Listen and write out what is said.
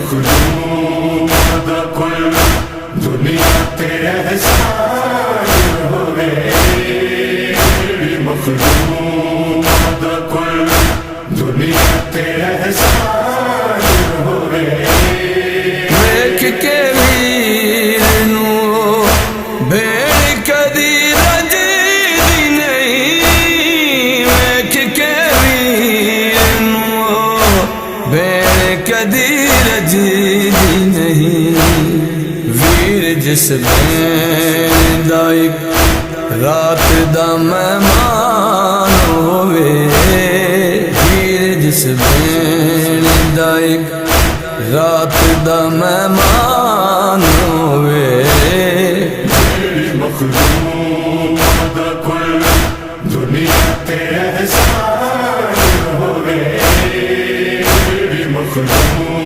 مخدوم دا کل دنیا تے احسان ہوئے، مخدوم دا کل دنیا تے احسان ہوئے۔ ویکھ کے ویر نو بھیڑ کدی رجدی نہیں، ویکھ کے ویر نو بھیڑ کدی رجدی نہیں، ویر جس بین دا ایک رات دا مہمان ہوئے، ویر جس بین دا ایک رات دا مہمان ہوئے۔ مخدوم